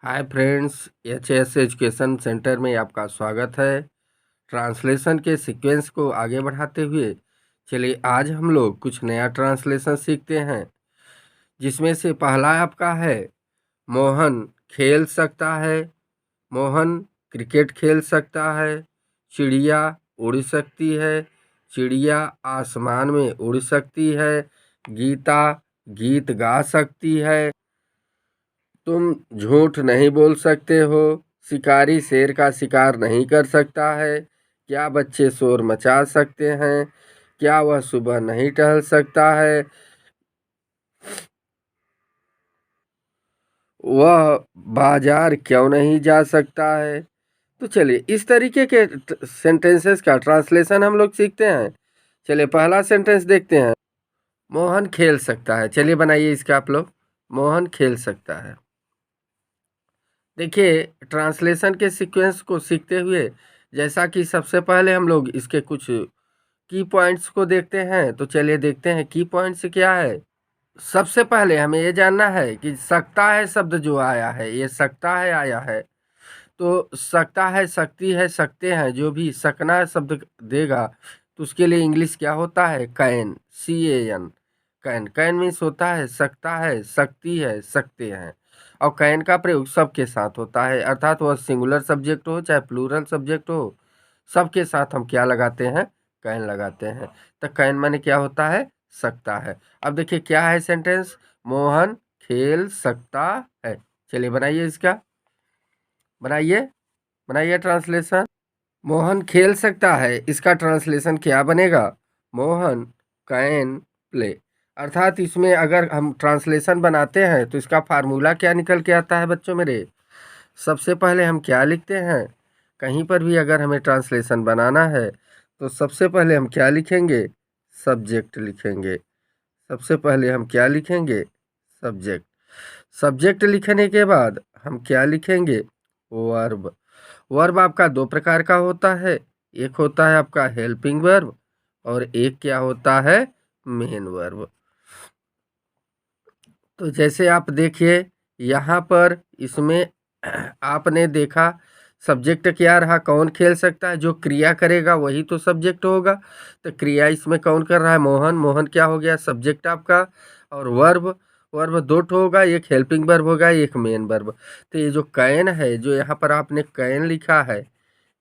Hi friends, H education centre में आपका स्वागत है। ट्रांसलेशन के सीक्वेंस को आगे बढ़ाते हुए चलिए आज हम लोग कुछ नया ट्रांसलेशन सीखते हैं, जिसमें से पहला आपका है मोहन खेल सकता है। मोहन क्रिकेट खेल सकता है। चिड़िया उड़ सकती है। चिड़िया आसमान में उड़ सकती है। गीता गीत गा सकती है। तुम झूठ नहीं बोल सकते हो। शिकारी शेर का शिकार नहीं कर सकता है। क्या बच्चे शोर मचा सकते हैं? क्या वह सुबह नहीं टहल सकता है? वह बाजार क्यों नहीं जा सकता है? तो चलिए इस तरीके के सेंटेंसेस का ट्रांसलेशन हम लोग सीखते हैं। चलिए पहला सेंटेंस देखते हैं। मोहन खेल सकता है। चलिए बनाइए इसका आप लोग। मोहन खेल सकता है। देखिए ट्रांसलेशन के सीक्वेंस को सीखते हुए जैसा कि सबसे पहले हम लोग इसके कुछ की पॉइंट्स को देखते हैं, तो चलिए देखते हैं की पॉइंट्स क्या है। सबसे पहले हमें ये जानना है कि सकता है शब्द जो आया है, ये सकता है आया है। तो सकता है, सकती है, सकते हैं, जो भी सकना शब्द देगा तो उसके लिए इंग्लिश क्या होता है? Can, CAN। Can can means होता है सकता है, सकती है, सकते हैं। और कैन का प्रयोग सबके साथ होता है, अर्थात वह सिंगुलर सब्जेक्ट हो चाहे प्लूरल सब्जेक्ट हो, सबके साथ हम क्या लगाते हैं? कैन लगाते हैं। तो कैन माने क्या होता है? सकता है। अब देखिए क्या है सेंटेंस, मोहन खेल सकता है। चलिए बनाइए इसका, बनाइए बनाइए ट्रांसलेशन। मोहन खेल सकता है, इसका ट्रांसलेशन क्या बनेगा? Mohan can play. अर्थात इसमें अगर हम ट्रांसलेशन बनाते हैं तो इसका फार्मूला क्या निकल के आता है बच्चों मेरे? सबसे पहले हम क्या लिखते हैं? कहीं पर भी अगर हमें ट्रांसलेशन बनाना है तो सबसे पहले हम क्या लिखेंगे? सब्जेक्ट लिखेंगे। सबसे पहले हम क्या लिखेंगे? सब्जेक्ट। सब्जेक्ट लिखने के बाद हम क्या लिखेंगे? वर्ब। वर्ब आपका दो प्रकार का होता है, एक होता है आपका हेल्पिंग वर्ब और एक क्या होता है? Main verb. तो जैसे आप देखिए यहाँ पर इसमें आपने देखा सब्जेक्ट क्या रहा? कौन खेल सकता है? जो क्रिया करेगा वही तो सब्जेक्ट होगा। तो क्रिया इसमें कौन कर रहा है? मोहन। मोहन क्या हो गया? सब्जेक्ट आपका। और वर्ब, वर्ब दो ठो होगा, एक हेल्पिंग वर्ब होगा, एक मेन वर्ब। तो ये जो कैन है, जो यहाँ पर आपने कैन लिखा है,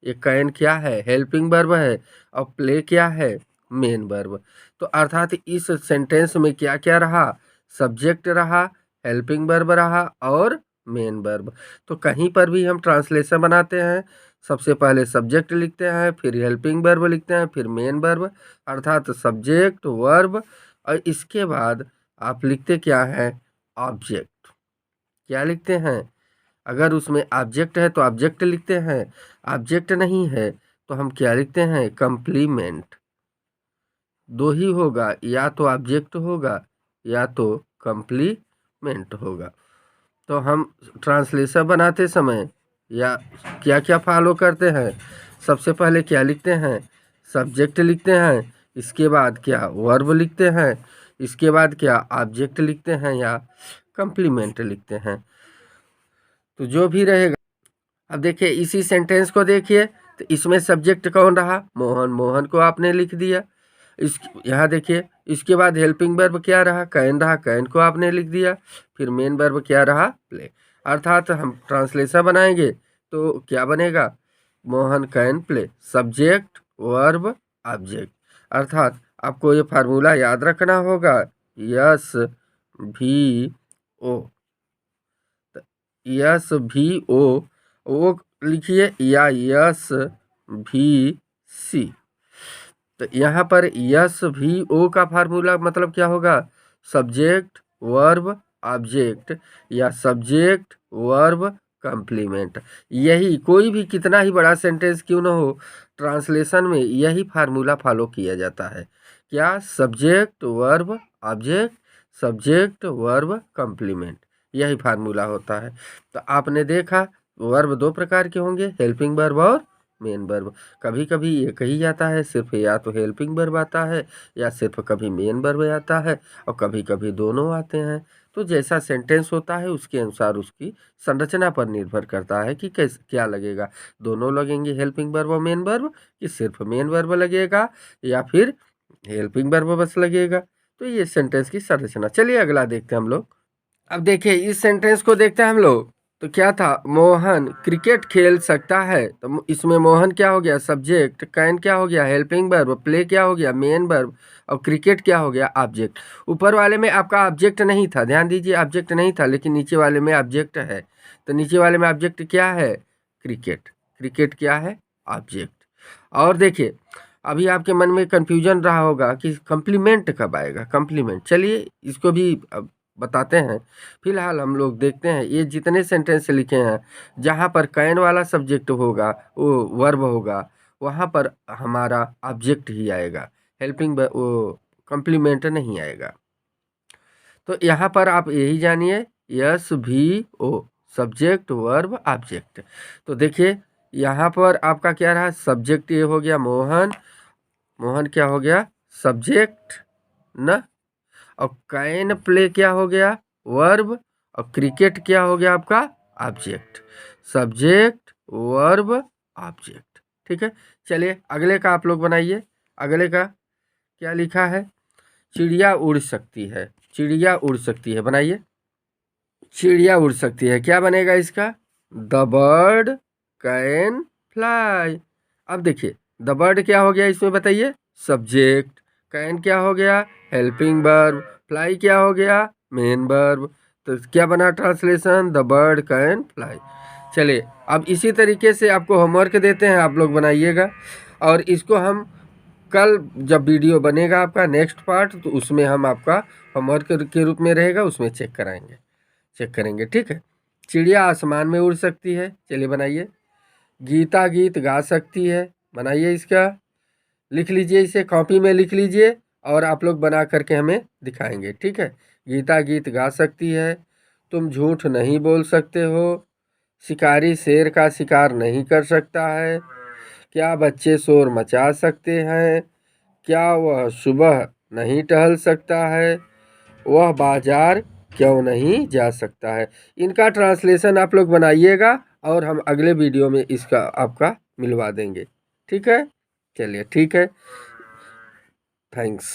ये कैन क्या है? हेल्पिंग वर्ब है। और प्ले क्या है? Main verb. तो अर्थात इस सेंटेंस में क्या क्या रहा? सब्जेक्ट रहा, हेल्पिंग वर्ब रहा और मेन वर्ब। तो कहीं पर भी हम ट्रांसलेशन बनाते हैं, सबसे पहले सब्जेक्ट लिखते हैं, फिर हेल्पिंग वर्ब लिखते हैं, फिर मेन वर्ब। अर्थात सब्जेक्ट, वर्ब और इसके बाद आप लिखते क्या है? ऑब्जेक्ट। क्या लिखते हैं? अगर उसमें ऑब्जेक्ट है तो ऑब्जेक्ट लिखते हैं, ऑब्जेक्ट नहीं है तो हम क्या लिखते हैं? कंप्लीमेंट। दो ही होगा, या तो ऑब्जेक्ट होगा या तो कंप्लीमेंट होगा। तो हम ट्रांसलेशन बनाते समय या क्या क्या फॉलो करते हैं? सबसे पहले क्या लिखते हैं? सब्जेक्ट लिखते हैं, इसके बाद क्या? वर्ब लिखते हैं, इसके बाद क्या? ऑब्जेक्ट लिखते हैं या कंप्लीमेंट लिखते हैं। तो जो भी रहेगा, अब देखिए इसी सेंटेंस को देखिए, तो इसमें सब्जेक्ट कौन रहा? मोहन। मोहन को आपने लिख दिया। इस यहाँ देखिए इसके बाद हेल्पिंग वर्ब क्या रहा? कैन रहा, कैन को आपने लिख दिया। फिर मेन वर्ब क्या रहा? प्ले। अर्थात हम ट्रांसलेशन बनाएंगे तो क्या बनेगा? Mohan can play, subject, verb, object. अर्थात आपको ये फार्मूला याद रखना होगा, यस भी ओ। यस भी ओ लिखिए या यस भी सी। तो यहाँ पर यस भी ओ का फार्मूला मतलब क्या होगा? सब्जेक्ट, वर्ब, ऑब्जेक्ट या सब्जेक्ट, वर्ब, कंप्लीमेंट। यही कोई भी कितना ही बड़ा सेंटेंस क्यों ना हो, ट्रांसलेशन में यही फार्मूला फॉलो किया जाता है। क्या? Subject, verb, object, subject, verb, complement, यही फार्मूला होता है। तो आपने देखा वर्ब दो प्रकार के होंगे, हेल्पिंग वर्ब और मेन वर्ब। कभी कभी एक ही आता है सिर्फ, या तो हेल्पिंग वर्ब आता है या सिर्फ कभी मेन वर्ब आता है और कभी कभी दोनों आते हैं। तो जैसा सेंटेंस होता है उसके अनुसार उसकी संरचना पर निर्भर करता है कि कैसे क्या लगेगा। दोनों लगेंगे हेल्पिंग वर्ब और मेन वर्ब, कि सिर्फ मेन वर्ब लगेगा या फिर हेल्पिंग वर्ब बस लगेगा। तो ये सेंटेंस की संरचना। चलिए अगला देखते हैं हम लोग। अब देखिए इस सेंटेंस को देखते हैं हम लोग। तो क्या था, मोहन क्रिकेट खेल सकता है। तो इसमें मोहन क्या हो गया, सब्जेक्ट, कैन क्या हो गया, हेल्पिंग वर्ब, प्ले क्या हो गया, मेन वर्ब, और क्रिकेट क्या हो गया, ऑब्जेक्ट। ऊपर वाले में आपका ऑब्जेक्ट नहीं था, ध्यान दीजिए, ऑब्जेक्ट नहीं था, लेकिन नीचे वाले में ऑब्जेक्ट है। तो नीचे वाले में ऑब्जेक्ट क्या है, क्रिकेट। क्रिकेट क्या है, ऑब्जेक्ट। और देखिए अभी आपके मन में कंफ्यूजन रहा होगा कि कम्प्लीमेंट कब आएगा, कम्प्लीमेंट। चलिए इसको भी अब बताते हैं। फिलहाल हम लोग देखते हैं ये जितने सेंटेंस लिखे हैं, जहाँ पर कैन वाला सब्जेक्ट होगा, वो वर्ब होगा, वहाँ पर हमारा ऑब्जेक्ट ही आएगा, हेल्पिंग वो कम्प्लीमेंट नहीं आएगा। तो यहाँ पर आप यही जानिए, यस भी ओ, सब्जेक्ट वर्ब ऑब्जेक्ट। तो देखिए यहाँ पर आपका क्या रहा, सब्जेक्ट ये हो गया मोहन, मोहन क्या हो गया, सब्जेक्ट न, और कैन प्ले क्या हो गया, वर्ब, और क्रिकेट क्या हो गया आपका, ऑब्जेक्ट। सब्जेक्ट वर्ब ऑब्जेक्ट, ठीक है। चलिए अगले का आप लोग बनाइए। अगले का क्या लिखा है, चिड़िया उड़ सकती है, चिड़िया उड़ सकती है, बनाइए। चिड़िया उड़ सकती है, क्या बनेगा इसका, द बर्ड कैन फ्लाई। अब देखिए द बर्ड क्या हो गया इसमें बताइए, सब्जेक्ट, कैन क्या हो गया, हेल्पिंग वर्ब, फ्लाई क्या हो गया, मेन वर्ब। तो क्या बना translation, the bird can fly. चलिए अब इसी तरीके से आपको होमवर्क देते हैं, आप लोग बनाइएगा, और इसको हम कल जब वीडियो बनेगा आपका नेक्स्ट पार्ट, तो उसमें हम आपका होमवर्क के रूप में रहेगा, उसमें चेक कराएंगे, चेक करेंगे, ठीक है। चिड़िया आसमान में उड़ सकती है, चलिए बनाइए। गीता गीत गा सकती है, बनाइए इसका, लिख लीजिए, इसे कॉपी में लिख लीजिए और आप लोग बना करके हमें दिखाएंगे, ठीक है। गीता गीत गा सकती है, तुम झूठ नहीं बोल सकते हो, शिकारी शेर का शिकार नहीं कर सकता है, क्या बच्चे शोर मचा सकते हैं, क्या वह सुबह नहीं टहल सकता है, वह बाजार क्यों नहीं जा सकता है। इनका ट्रांसलेशन आप लोग बनाइएगा और हम अगले वीडियो में इसका आपका मिलवा देंगे, ठीक है। चलिए ठीक है, थैंक्स।